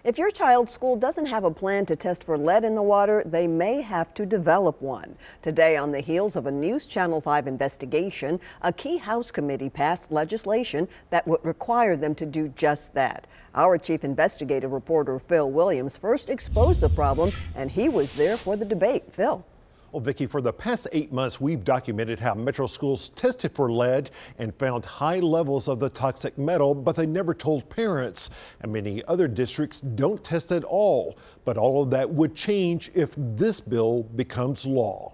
If your child's school doesn't have a plan to test for lead in the water, they may have to develop one. Today, on the heels of a News Channel 5 investigation, a key House committee passed legislation that would require them to do just that. Our chief investigative reporter, Phil Williams, first exposed the problem, and he was there for the debate. Phil. Well, Vicki, for the past 8 months, we've documented how Metro schools tested for lead and found high levels of the toxic metal, but they never told parents. And many other districts don't test at all. But all of that would change if this bill becomes law.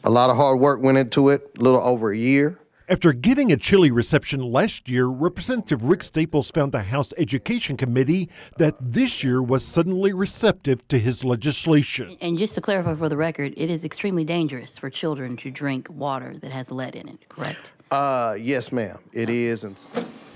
A lot of hard work went into it, a little over a year. After getting a chilly reception last year, Representative Rick Staples found the House Education Committee that this year was suddenly receptive to his legislation. And just to clarify for the record, it is extremely dangerous for children to drink water that has lead in it, correct? Yes, ma'am, it is.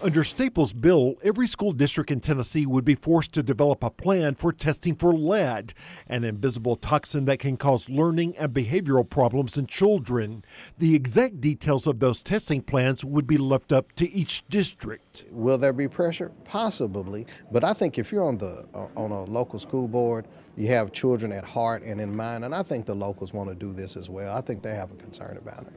Under Staples' bill, every school district in Tennessee would be forced to develop a plan for testing for lead, an invisible toxin that can cause learning and behavioral problems in children. The exact details of those testing plans would be left up to each district. Will there be pressure? Possibly, but I think if you're on a local school board, you have children at heart and in mind, and I think the locals want to do this as well. I think they have a concern about it.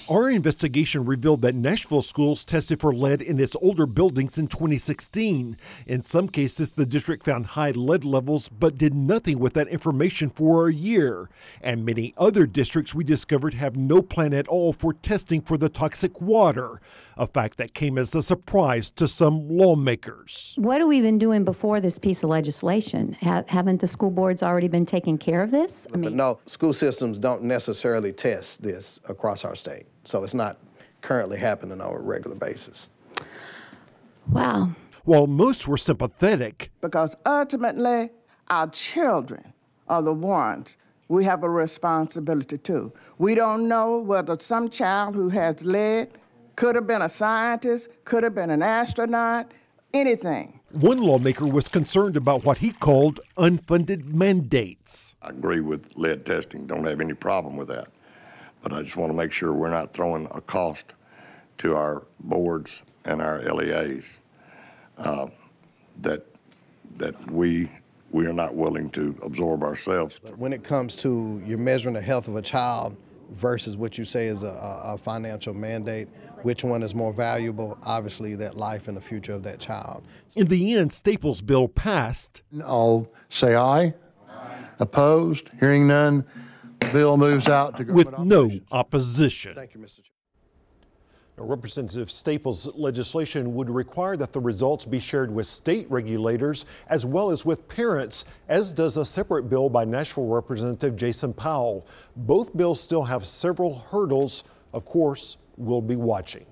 Our investigation revealed that Nashville schools tested for lead in its older buildings in 2016. In some cases, the district found high lead levels but did nothing with that information for a year. And many other districts we discovered have no plan at all for testing for the toxic water, a fact that came as a surprise to some lawmakers. What have we been doing before this piece of legislation? Haven't the school boards already been taking care of this? But no, school systems don't necessarily test this across our state. So it's not currently happening on a regular basis. Wow. While most were sympathetic. Because ultimately, our children are the ones we have a responsibility to. We don't know whether some child who has lead could have been a scientist, could have been an astronaut, anything. One lawmaker was concerned about what he called unfunded mandates. I agree with lead testing, don't have any problem with that. But I just want to make sure we're not throwing a cost to our boards and our LEAs that we are not willing to absorb ourselves. When it comes to you're measuring the health of a child versus what you say is a financial mandate, which one is more valuable? Obviously, that life and the future of that child. In the end, Staples' bill passed. All say aye. Aye. Opposed? Hearing none. The bill moves out to with no opposition. Thank you, Mr. Chair. Now, Representative Staples' legislation would require that the results be shared with state regulators as well as with parents, as does a separate bill by Nashville Representative Jason Powell. Both bills still have several hurdles. Of course, we'll be watching.